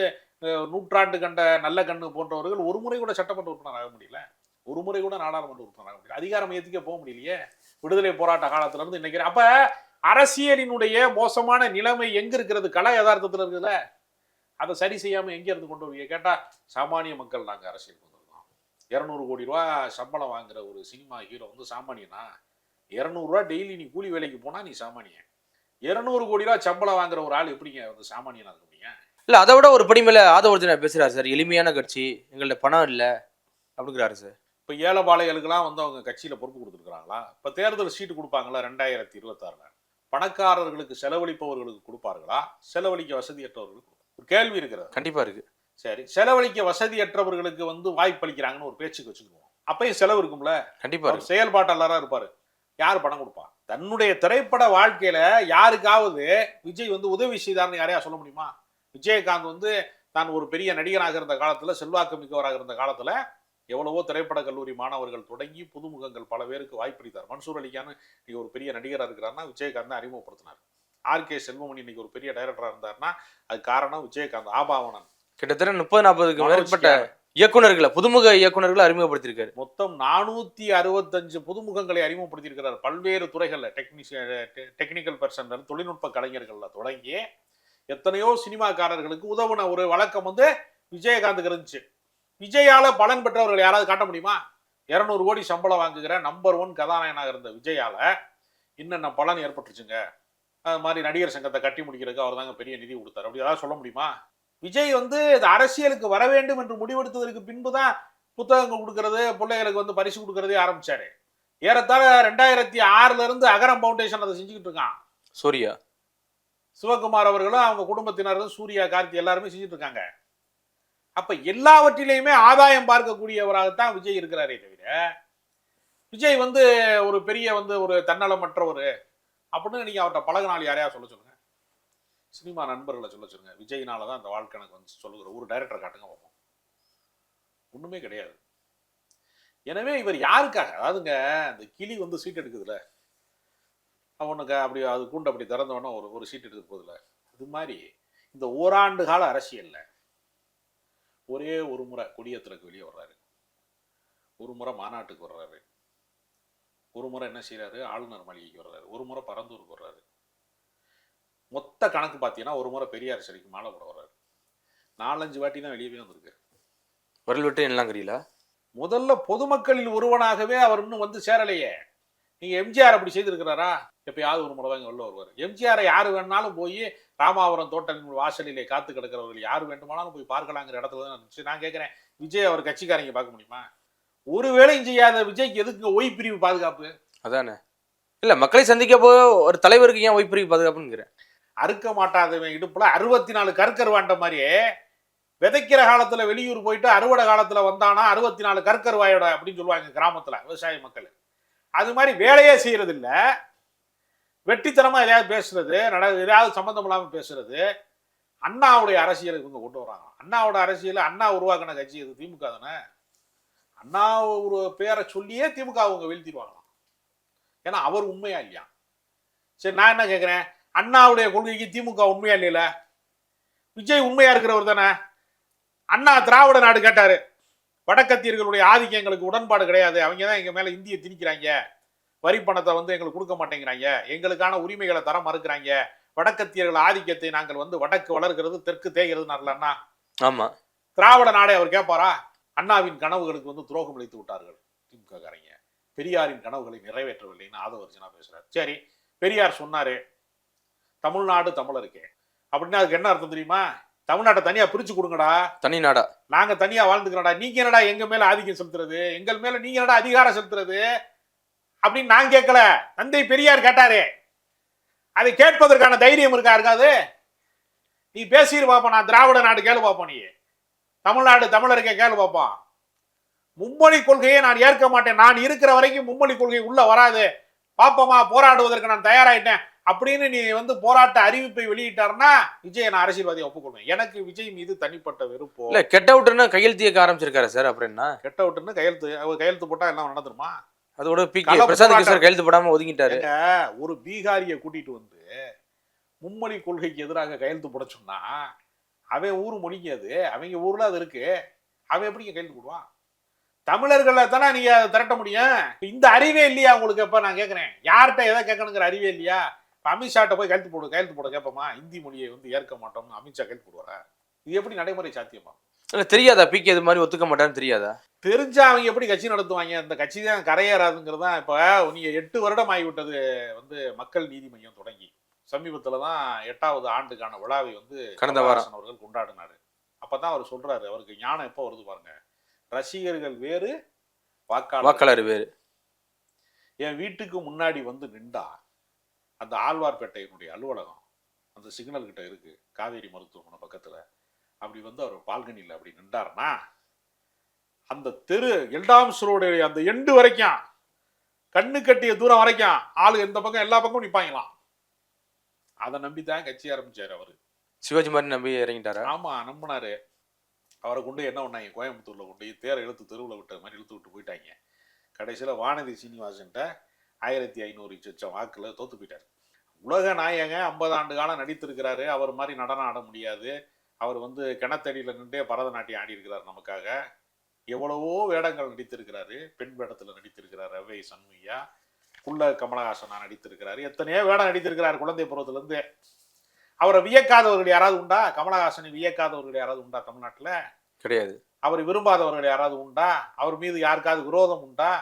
நூற்றாண்டு கண்ட நல்ல கண்ணு போன்றவர்கள் ஒரு முறை கூட சட்டமன்ற உறுப்பினர் ஆக முடியல, ஒரு முறை கூட நாடாளுமன்ற உறுப்பினர் ஆக முடியல, அதிகாரம் ஏற்றிக்க போக முடியலையே விடுதலை போராட்ட காலத்துல இருந்து இன்னைக்கு. அப்ப அரசியலினுடைய மோசமான நிலைமை எங்க இருக்கிறது? கல யதார்த்தத்தில் இருக்குதுல்ல, அதை சரி செய்யாம எங்க இருந்து கொண்டு வருவீங்க கேட்டா, சாமானிய மக்கள் நாங்கள் அரசியலுக்கு வந்திருக்கோம். 200 கோடி ரூபா சம்பளம் வாங்குற ஒரு சினிமா ஹீரோ வந்து சாமானியனா? 200 ரூபா டெய்லி நீ கூலி வேலைக்கு போனா நீ சாமானியன். 200 கோடி ரூபா சம்பளம் வாங்குற ஒரு ஆள் எப்படிங்க வந்து சாமானியனா இருக்க முடியும்? இல்ல, அதை விட ஒரு படி மேல ஆதவர்ஜனா பேசுறாரு சார். எளிமையான கட்சி, எங்கள்ட்ட பணம் இல்லை அப்படிங்கிறாரு சார். இப்போ ஏழைபாளைகளுக்கெல்லாம் வந்து அவங்க கட்சியில பொறுப்பு கொடுத்துருக்காங்களா? இப்போ தேர்தல் சீட்டு கொடுப்பாங்களா 2026 பணக்காரர்களுக்கு செலவழிப்பவர்களுக்கு கொடுப்பார்களா, செலவழிக்க வசதியற்றவர்களுக்கு? ஒரு கேள்வி இருக்கிறது. கண்டிப்பா இருக்கு. சரி, செலவழிக்க வசதியற்றவர்களுக்கு வந்து வாய்ப்பு அளிக்கிறாங்கன்னு ஒரு பேச்சுக்கு வச்சுக்குவோம், அப்பயும் செலவு இருக்கும்ல? கண்டிப்பா. செயல்பாட்டாளராக இருப்பாரு, யாரு பணம் கொடுப்பா? தன்னுடைய திரைப்பட வாழ்க்கையில யாருக்காவது விஜய் வந்து உதவி செய்தார்னு யாரையா சொல்ல முடியுமா? விஜயகாந்த் வந்து தான் ஒரு பெரிய நடிகராக இருந்த காலத்துல, செல்வாக்கு மிக்கவராக இருந்த காலத்துல எவ்வளவோ திரைப்பட கல்லூரி மாணவர்கள் தொடங்கி புதுமுகங்கள் பல பேருக்கு வாய்ப்பளித்தார். மன்சூர் அலிகான்னு இன்னைக்கு ஒரு பெரிய நடிகராக இருக்கிறாருன்னா விஜயகாந்த் அறிமுகப்படுத்தினார். ஆர்கே செல்வமணி இன்னைக்கு ஒரு பெரிய டைரக்டரா இருந்தாருன்னா அது காரணம் விஜயகாந்த். ஆபாவனன் கிட்டத்தட்ட 30-40க்கு மேற்பட்ட இயக்குநர்களை, புதுமுக இயக்குநர்களை அறிமுகப்படுத்தியிருக்காரு. மொத்தம் 465 புதுமுகங்களை அறிமுகப்படுத்தியிருக்கிறார். பல்வேறு துறைகள்ல டெக்னிக்கல் பர்சன், தொழில்நுட்ப கலைஞர்கள்ல தொடங்கி எத்தனையோ சினிமாக்காரர்களுக்கு உதவுன ஒரு வழக்கம் வந்து விஜயகாந்துக்கு இருந்துச்சு. விஜயால பலன் பெற்றவர்கள் யாராவது காட்ட முடியுமா? 200 கோடி சம்பளம் வாங்குகிற நம்பர் 1 கதாநாயகனாக இருந்த விஜயால என்னென்ன பலன் ஏற்பட்டுச்சுங்க? அது மாதிரி நடிகர் சங்கத்தை கட்டி முடிக்கிறதுக்கு அவர் தாங்க பெரிய நிதி கொடுத்தாரு, அப்படி ஏதாவது சொல்ல முடியுமா? விஜய் வந்து அரசியலுக்கு வர வேண்டும் என்று முடிவெடுத்ததற்கு பின்புதான் புத்தகங்கள் கொடுக்கறது, பிள்ளைகளுக்கு வந்து பரிசு கொடுக்கறதே ஆரம்பிச்சாரு. ஏறத்தாழ 2006 இருந்து அகரம் பவுண்டேஷன் அதை செஞ்சுக்கிட்டு இருக்கான். சூர்யா, சிவகுமார் அவர்களும் அவங்க குடும்பத்தினரும், சூர்யா, கார்த்தி எல்லாருமே செஞ்சுட்டு இருக்காங்க. அப்ப எல்லாவற்றிலையுமே ஆதாயம் பார்க்கக்கூடியவராகத்தான் விஜய் இருக்கிறாரே தவிர, விஜய் வந்து ஒரு பெரிய வந்து ஒரு தன்னலமற்றவர் அப்படின்னு நீங்க அவர்கிட்ட பழகினால் யாரையா சொல்ல சொல்லுங்க, சினிமா நண்பர்களை சொல்ல சொல்லுங்க. விஜய்னாலதான் அந்த வாழ்க்கை எனக்கு வந்து சொல்லுகிற ஒரு டைரக்டர் காட்டுங்க பார்ப்போம். ஒண்ணுமே கிடையாது. எனவே இவர் யாருக்காக, அதாவதுங்க அந்த கிளி வந்து சீட் எடுக்குதுல, அவனுக்கு அப்படி அது கூண்டு அப்படி திறந்தவொன்னே ஒரு சீட் எடுக்க போகுதுல, அது மாதிரி இந்த ஓராண்டு கால அரசியல்ல ஒரே ஒரு முறை கொடியேற்றத்துக்கு வெளியே வர்றாரு, ஒரு முறை மாநாட்டுக்கு வர்றாரு, ஒரு முறை என்ன செய்யறாரு, ஆளுநர் மாளிகைக்கு வர்றாரு, ஒரு முறை பரந்தூருக்கு வர்றாரு. மொத்த கணக்கு பார்த்தீங்கன்னா ஒரு முறை பெரியார் சிலைக்கு மாலை போட வர்றாரு. 4-5 வாட்டி தான் வெளியவே வந்திருக்கு. வரல் விட்டு எல்லாம் தெரியல. முதல்ல பொதுமக்களில் ஒருவனாகவே அவர் இன்னும் வந்து சேரலையே. நீங்க எம்ஜிஆர் அப்படி செய்திருக்கிறாரா? எப்பயாவது ஒரு முறை தான் உள்ள வருவார். எம்ஜிஆரை யாரு வேணாலும் போய் ராமாவரம் தோட்டத்தின் வாசலிலே காத்து கிடக்கிறவர்கள் யாரு வேண்டுமானாலும் போய் பார்க்கலாங்கிற இடத்துல தான் இருந்துச்சு. நான் கேட்கிறேன், விஜய் அவர் கட்சிக்காரங்க பார்க்க முடியுமா? ஒரு வேளையும் செய்யாத விஜய்க்கு எதுக்கு ஒய் பிரிவு பாதுகாப்பு? அதானே இல்ல மக்களை சந்திக்க போய் ஒரு தலைவருக்கு ஏன் ஒய்பிரிவு பாதுகாப்புங்கிறேன். அறுக்க மாட்டாதவன் இடுப்புல 64 கற்கருவாண்ட மாதிரியே விதைக்கிற காலத்துல வெளியூர் போயிட்டு அறுவடை காலத்துல வந்தானா 64 கற்கருவாயோட அப்படின்னு சொல்லுவாங்க கிராமத்துல விவசாய மக்கள். அது மாதிரி வேலையே செய்யறது இல்ல, வெட்டித்தனமா எதையாவது பேசுறது, எதையாவது சம்பந்தம் இல்லாம பேசுறது. அண்ணாவுடைய அரசியல் இவங்க கொண்டு வராங்க. அண்ணாவோட அரசியல் அண்ணா உருவாக்கின கட்சி அது திமுக தானே. அண்ணா ஒரு பேரை சொல்லியே திமுக அவங்க வீழ்த்திடுவாங்களாம். ஏன்னா அவர் உண்மையா இல்லையா? சரி, நான் என்ன கேட்கிறேன், அண்ணாவுடைய கொள்கைக்கு திமுக உண்மையா இல்லையில? விஜய் உண்மையா இருக்கிறவர் தானே. அண்ணா திராவிட நாடு கேட்டாரு, வடக்கத்தியர்களுடைய ஆதிக்கங்களுக்கு உடன்பாடு கிடையாது, அவங்க தான் எங்க மேல இந்தியை திணிக்கிறாங்க, வரி பணத்தை எங்களுக்கு கொடுக்க மாட்டேங்கிறாங்க, எங்களுக்கான உரிமைகளை தர மறுக்கிறாங்க, வடக்கத்தியர்கள் ஆதிக்கத்தை நாங்கள் வடக்கு வளர்க்கிறது தெற்கு தேய்கிறது அண்ணா. ஆமா, திராவிட நாடே அவர் கேட்பாரா? அண்ணாவின் கனவுகளுக்கு துரோகம் அளித்து விட்டார்கள் திமுக காரங்க, பெரியாரின் கனவுகளை நிறைவேற்றவில்லைன்னு ஆதவர்ஜனா பேசுறாரு. சரி, பெரியார் சொன்னாரு தமிழ்நாடு தமிழருக்கே அப்படின்னா அதுக்கு என்ன அர்த்தம் தெரியுமா? தமிழ்நாட்டை தனியா பிரிச்சு கொடுங்கடா, தனி நாடா, நாங்க தனியா வாழ்ந்துக்கிறோம்டா, நீங்க என்னடா எங்க மேல ஆதிக்கம் செலுத்துறது, எங்கள் மேல நீங்க என்னடா அதிகாரம் செலுத்துறது அப்படின்னு நான் கேட்கல, தந்தை பெரியார் கேட்டாரு. அதை கேட்பதற்கான தைரியம் இருக்காது? நீ பேசிடு பாப்பா, நான் திராவிட நாடு கேளு பாப்போம், நீ தமிழ்நாடு தமிழருக்கே கேளு பாப்போம். மும்மொழி கொள்கையை நான் ஏற்க மாட்டேன், நான் இருக்கிற வரைக்கும் மும்மொழி கொள்கை உள்ள வராது, பாப்பமா போராடுவதற்கு நான் தயாராயிட்டேன் அப்படின்னு நீ போராட்ட அறிவிப்பை வெளியிட்டாருன்னா விஜய் நான் அரசியல்வாதியை ஒப்புக்கொள்வேன். எனக்கு விஜய் மீது தனிப்பட்ட வெறுப்போ இல்ல கெட்ட விட்டுன்னு கையெழுத்தியக்க ஆரம்பிச்சிருக்காரு சார். அப்புறம் என்ன கெட்ட விட்டுன்னு கையெழுத்து போட்டா எல்லாம் நடந்துருமா? அதோட பிரசாந்த் கிஷோர் கையெழுத்து போடாம ஒதுங்கிட்டாரு. ஒரு பீகாரிய கூட்டிட்டு மும்மொழி கொள்கைக்கு எதிராக கையெழுத்து போட சொன்னா அவன் ஊர் மொழிக்கு அது, அவங்க ஊர்ல அது இருக்கு, அவன் எப்படி கையெழுத்து போடுவான்? தமிழர்களை தானே நீங்க திரட்ட முடியும். இந்த அறிவே இல்லையா உங்களுக்கு? எப்ப நான் கேட்கிறேன், யார்கிட்ட எதை கேட்கணுங்கிற அறிவே இல்லையா? அமித்ஷாட்ட போய் கையெழுத்து போட கேட்போமா? இந்தி மொழியை ஏற்க மாட்டோம்னு அமித்ஷா கையெழுத்து போடுவாரா? இது எப்படி நடைமுறை சாத்தியமா? தெரியாதா பிகே இது மாதிரி ஒத்துக்க மாட்டான்னு தெரியாதா? தெரிஞ்சா அவங்க எப்படி கட்சி நடத்துவாங்க? அந்த கட்சி தான் கரையேறாதுங்கிறது தான். இப்ப நீங்க 8 வருடம் ஆகிவிட்டது மக்கள் நீதி மையம் தொடங்கி, சமீபத்துலதான் 8வது ஆண்டுக்கான விழாவை கடந்த வாரம் அவர்கள் கொண்டாடினாரு. அப்பதான் அவர் சொல்றாரு, அவருக்கு ஞானம் எப்ப வருது பாருங்க, ரசிகர்கள் வேறு வாக்காளர் வேறு. என் வீட்டுக்கு முன்னாடி நின்றா அந்த ஆழ்வார்பேட்டையினுடைய அலுவலகம் அந்த சிக்னல் கிட்ட இருக்கு, காவேரி மருத்துவமனை பக்கத்துல, அப்படி அவர் பால்கனியில் அப்படி நின்றாருன்னா அந்த தெரு எல்டாம்ஸ் ரோடு அந்த எண்டு வரைக்கும் கண்ணு கட்டிய தூரம் வரைக்கும் ஆளு எந்த பக்கம் எல்லா பக்கமும் நிப்பாங்களாம். அதை நம்பிதான் கட்சி ஆரம்பிச்சாரு அவரு. சிவாஜி மாதிரி நம்பி இறங்கிட்டாரு. ஆமா, நம்பினாரு. அவரை கொண்டு என்ன பண்ணாங்க, கோயம்புத்தூர்ல கொண்டு தேரை இழுத்து தெருவில் விட்ட மாதிரி இழுத்து விட்டு போயிட்டாங்க. கடைசியில் வானதி சீனிவாசன்ட்ட 1500 சொச்சம் வாக்குல தோத்து போயிட்டார். உலக நாயகன் 50 ஆண்டு காலம் நடித்திருக்கிறாரு. அவர் மாதிரி நடனம் ஆட முடியாது. அவர் கிணத்தடியில் நின்றே பரதநாட்டியம் ஆடி இருக்கிறார் நமக்காக. எவ்வளவோ வேடங்கள் நடித்திருக்கிறாரு. பெண் வேடத்துல நடித்திருக்கிறார். ரவை சண்முகியா, குள்ள கமலஹாசனா நடித்திருக்கிறாரு. எத்தனையோ வேடம் நடித்திருக்கிறார் குழந்தை பருவத்துல இருந்து. அவரை வியக்காதவர்கள் யாராவது உண்டா? கமலஹாசனை வியக்காதவர்கள் யாராவது உண்டா தமிழ்நாட்டுல? கிடையாது. அவர் விரும்பாதவர்கள் யாராவது உண்டா? அவர் மீது யாருக்காவது விரோதம் உண்டா?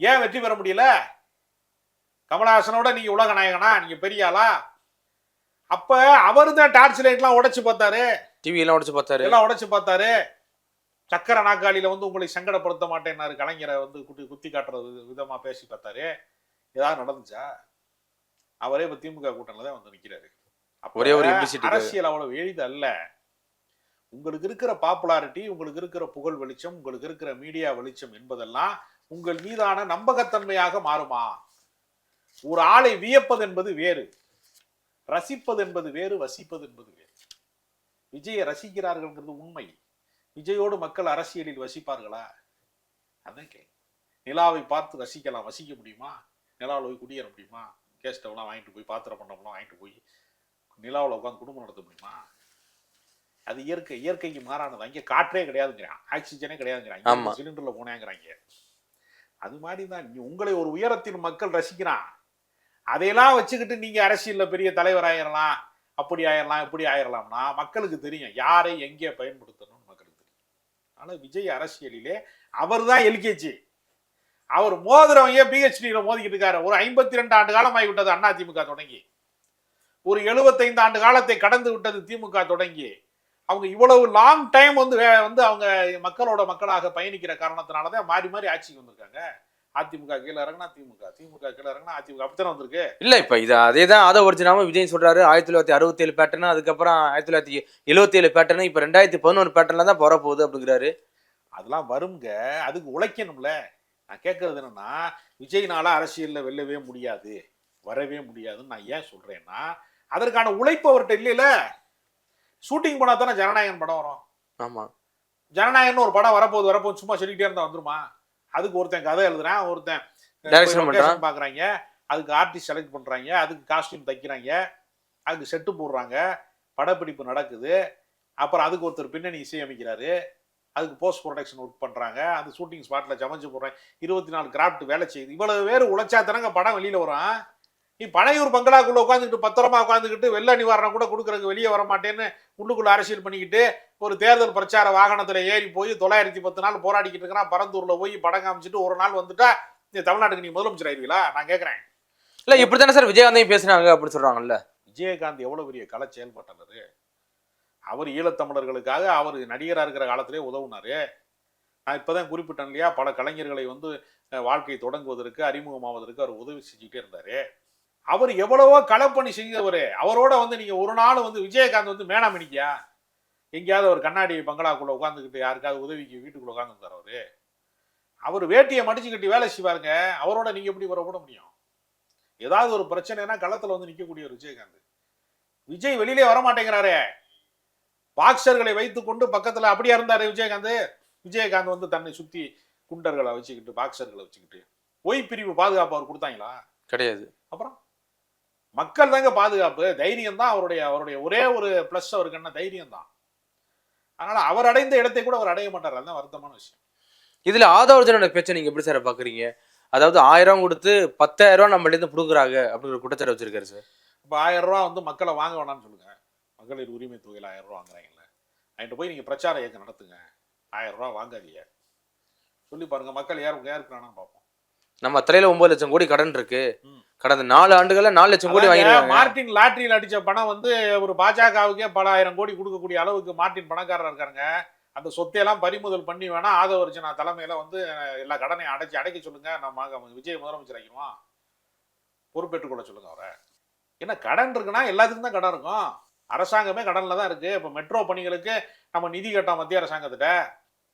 ஏன் வெற்றி பெற முடியல? கமலஹாசனோட நீங்க உலக நாயகனா, நீங்க பெரியாளா? அப்ப அவரு தான் டார்ச் லைட் எல்லாம் உடைச்சு பார்த்தாரு, டிவி எல்லாம் உடைச்சு பார்த்தாரு, எல்லாம் உடைச்சு பார்த்தாரு. சக்கர நாற்காலியில உங்களை சங்கடப்படுத்த மாட்டேன்னாரு. கலைஞரை குத்தி காட்டுறது விதமா பேசி பார்த்தாரு. ஏதாவது நடந்துச்சா? அவரே இப்ப திமுக கூட்டணில தான் நிக்கிறாரு. ஒரே ஒரு அரசியல் அவ்வளவு எளிது அல்ல. உங்களுக்கு இருக்கிற பாப்புலாரிட்டி, உங்களுக்கு இருக்கிற புகழ் வெளிச்சம், உங்களுக்கு இருக்கிற மீடியா வெளிச்சம் என்பதெல்லாம் உங்கள் மீதான நம்பகத்தன்மையாக மாறுமா? ஒரு ஆளை வியப்பது என்பது வேறு, ரசிப்பது என்பது வேறு, வசிப்பது என்பது வேறு. விஜயை ரசிக்கிறார்கள் உண்மை. விஜயோடு மக்கள் அரசியலில் வசிப்பார்களா? அதான் நிலாவை பார்த்து ரசிக்கலாம், வசிக்க முடியுமா? நிலாவில் போய் குடியேற முடியுமா? கேஸ் ஸ்டவ்லாம் வாங்கிட்டு போய், பாத்திர பண்டம்லாம் வாங்கிட்டு போய் நிலாவில் உட்காந்து குடும்பம் நடத்த முடியுமா? அது இயற்கை. இயற்கைக்கு மாறானது. அங்கே காற்றே கிடையாதுங்கிறான், ஆக்சிஜனே கிடையாதுங்கிறாங்க, சிலிண்டர்ல போனேங்கிறாங்க. அது மாதிரி தான் உங்களை ஒரு உயரத்தில் மக்கள் ரசிக்கிறான். அதையெல்லாம் வச்சுக்கிட்டு நீங்க அரசியல்ல பெரிய தலைவர் ஆயிரலாம், அப்படி ஆயிரலாம், இப்படி ஆயிரலாம்னா மக்களுக்கு தெரியும் யாரை எங்கே பயன்படுத்தணும்னு மக்களுக்கு தெரியும். ஆனா விஜய் அரசியலிலே அவர் தான் எல்கேஜி. அவர் மோதுறவங்க பிஹெச்டியில மோதிக்கிட்டு இருக்காரு. ஒரு 52 ஆண்டு காலம் ஆகிவிட்டது அதிமுக தொடங்கி. ஒரு 75 ஆண்டு காலத்தை கடந்து விட்டது திமுக தொடங்கி. அவங்க இவ்வளவு லாங் டைம் வந்து அவங்க மக்களோட மக்களாக பயணிக்கிற காரணத்தினாலதான் மாறி மாறி ஆட்சிக்கு வந்திருக்காங்க. அதிமுக கீழே இறங்கினா திமுக, திமுக கீழே இறங்கினா அதிமுக, அப்படித்தானே வந்திருக்கு. இல்ல இப்ப இது அதேதான் ஆதவ ஒரிஜினாவும் விஜய் சொல்றாரு. 1967 பேட்டர்ன், அதுக்கப்புறம் 1977 பேட்டர்ன், இப்ப 2011 பேட்டர்ன்ல தான் போறப்போகுது அப்படிங்கிறாரு. அதெல்லாம் வருங்க, அதுக்கு உழைக்கணும்ல. நான் கேட்கறது என்னன்னா, விஜய்னால அரசியல்ல வெல்லவே முடியாது, வரவே முடியாதுன்னு நான் ஏன் சொல்றேன்னா, அதற்கான உழைப்பு அவர்கிட்ட இல்லையில. ஷூட்டிங் பண்ணா தானே ஜனநாயகன் படம் வரும். ஆமா, ஜனநாயகன் ஒரு படம் வரப்போகுது சும்மா சொல்லிக்கிட்டே இருந்தா வந்துருமா? அதுக்கு ஒருத்தன் கதை எழுதுறான், ஒருத்தன் டைரக்ஷன் பண்றான், பாக்குறாங்க, அதுக்கு ஆர்டிஸ்ட் செலக்ட் பண்றாங்க, அதுக்கு காஸ்டியூம் தைக்கிறாங்க, அதுக்கு செட்டு போடுறாங்க, படப்பிடிப்பு நடக்குது, அப்புறம் அதுக்கு ஒருத்தர் பின்னணி இசையமைக்கிறாரு, அதுக்கு போஸ்ட் ப்ரொடக்ஷன் ஒர்க் பண்றாங்க, அந்த ஷூட்டிங் ஸ்பாட்ல சமைச்சு போடுறாங்க, 24 கிராஃப்ட் வேலை செய்யுது. இவ்வளவு பேர் உழைச்சா தானங்க படம் வெளியில வரும். நீ பனையூர் பங்களாக்குள்ள உட்காந்துக்கிட்டு பத்திரமா உட்காந்துக்கிட்டு வெள்ள நிவாரணம் கூட கொடுக்கறதுக்கு வெளியே வர மாட்டேன்னு உள்ளுக்குள்ள அரசியல் பண்ணிக்கிட்டு ஒரு தேர்தல் பிரச்சார வாகனத்துல ஏறி போய் 910 நாள் போராடிக்கிட்டு இருக்கிறான். பரந்தூர்ல போய் படம் காமிச்சிட்டு ஒரு நாள் வந்துட்டா தமிழ்நாட்டுக்கு நீ முதலமைச்சர் ஆயிருவீங்களா? நான் கேட்கறேன். இல்ல இப்படித்தானே சார் விஜயகாந்தையும் பேசுறாங்க அப்படின்னு சொல்றாங்கல்ல. விஜயகாந்த் எவ்வளவு பெரிய கலை செயல்பட்டனர். அவர் ஈழத்தமிழர்களுக்காக அவர் நடிகராக இருக்கிற காலத்திலே உதவுனாரு. நான் இப்பதான் குறிப்பிட்டேன் இல்லையா, பல கலைஞர்களை வந்து வாழ்க்கை தொடங்குவதற்கு அறிமுகமாவதற்கு அவர் உதவி செஞ்சுக்கிட்டே இருந்தாரு. அவர் எவ்வளவோ களப்பணி செஞ்சவர். அவரோட வந்து நீங்க ஒரு நாள் வந்து விஜயகாந்த் வந்து மேனாமணிக்கியா எங்கேயாவது ஒரு கண்ணாடி பங்களாக்குள்ள உட்காந்துக்கிட்டு யாருக்காவது உதவிக்கு வீட்டுக்குள்ள உட்காந்துருந்தார். அவர் வேட்டியை மடிச்சு கட்டி வேலை செய்வாருங்க. அவரோட நீங்க எப்படி கூட முடியும்? ஏதாவது ஒரு பிரச்சனைனா களத்துல வந்து நிக்கக்கூடிய ஒரு விஜயகாந்த். விஜய் வெளியிலே வரமாட்டேங்கிறாரே. பாக்ஸர்களை வைத்துக் கொண்டு பக்கத்துல அப்படியா இருந்தாரு விஜயகாந்த். விஜயகாந்த் வந்து தன்னை சுத்தி குண்டர்களை வச்சுக்கிட்டு பாக்ஸர்களை வச்சுக்கிட்டு ஒய் பிரிவு பாதுகாப்பு அவர் கொடுத்தாங்களா? கிடையாது. அப்புறம் மக்கள் தாங்க பாதுகாப்பு. தைரியம் தான் அவருடைய ஒரே ஒரு பிளஸ். அவருக்கு என்ன தைரியம் தான். அதனால அவர் அடைந்த இடத்தை கூட அவர் அடைய மாட்டார். அதுதான் வருத்தமான விஷயம். இதுல ஆதவ ஒரிஜினோட பேச்சை நீங்க எப்படி சார் பாக்குறீங்க? அதாவது 1000 கொடுத்து 10,000 நம்மள்ட்ட இருந்து புடுங்குறாங்க அப்படிங்கிற குற்றச்சாட்டு வச்சிருக்காரு சார். இப்போ 1000 ரூபா வந்து மக்களை வாங்க வேணாம்னு சொல்லுங்க. மகளிர் உரிமை தொகையில் 1000 ரூபா வாங்குறாங்கல்ல, அங்கிட்ட போய் நீங்க பிரச்சார இயக்கம் நடத்துங்க. 1000 ரூபா வாங்காதீங்க சொல்லி பாருங்க. மக்கள் யாருக்குறானு பார்ப்போம். நம்ம தலையில 9 லட்சம் கோடி கடன் இருக்கு. கடந்த 4 ஆண்டுகள்ல 4 லட்சம் கோடி வாங்கிருக்காங்க. மார்டின் லாட்டரியில் அடிச்ச பணம் வந்து ஒரு பாஜகவுக்கே பல ஆயிரம் கோடி கொடுக்கக்கூடிய அளவுக்கு மார்டின் பணக்காரர் இருக்காருங்க. அந்த சொத்தையெல்லாம் பறிமுதல் பண்ணி வேணா ஆதவ ஒரிஜினா தலைமையில வந்து எல்லா கடனையும் அடைக்க சொல்லுங்க. நம்ம விஜய் முதலமைச்சர் ஆகிடுவோம். பொறுப்பேற்றுக் கொள்ள சொல்லுங்க அவரை. ஏன்னா கடன் இருக்குன்னா எல்லாத்துக்கும் தான் கடன் இருக்கும். அரசாங்கமே கடன்ல தான் இருக்கு. இப்ப மெட்ரோ பணிகளுக்கு நம்ம நிதி கேட்டோம் மத்திய அரசாங்கத்திட்ட.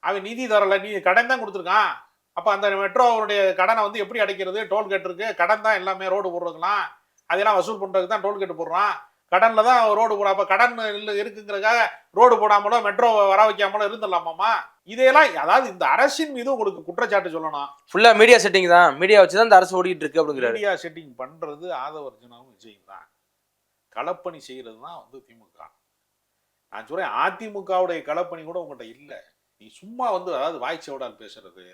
அவன் நிதி தரல, நீ கடன் தான் கொடுத்துருக்கான். அப்ப அந்த மெட்ரோவுடைய கடனை வந்து எப்படி அடைக்கிறது? டோல்கேட் இருக்கு, கடன் தான் எல்லாமே. ரோடு போடுறதுலாம் அதெல்லாம் வசூல் பண்றதுக்கு தான் டோல்கேட் போடுறான். கடன்ல தான் ரோடு போட. அப்ப கடன் இருக்குங்கிறதுக்காக ரோடு போடாமலோ மெட்ரோ வர வைக்காமலோ இருந்துடலாமாமா? இதையெல்லாம் அதாவது இந்த அரசின் மீது உங்களுக்கு குற்றச்சாட்டு சொல்லணும். ஃபுல்லா மீடியா செட்டிங் தான். மீடியா வச்சு தான் இந்த அரசு ஓடிட்டு இருக்கு அப்படிங்கிறாரு. மீடியா செட்டிங் பண்றது ஆதவ ஒரிஜினாவும் விஜய் தான். களப்பணி செய்யறது தான் வந்து திமுக. நான் சொல்றேன், அதிமுகவுடைய களப்பணி கூட உங்கள்கிட்ட இல்ல. நீ சும்மா வந்து அதாவது வாய்ச்சவடால் பேசுறது,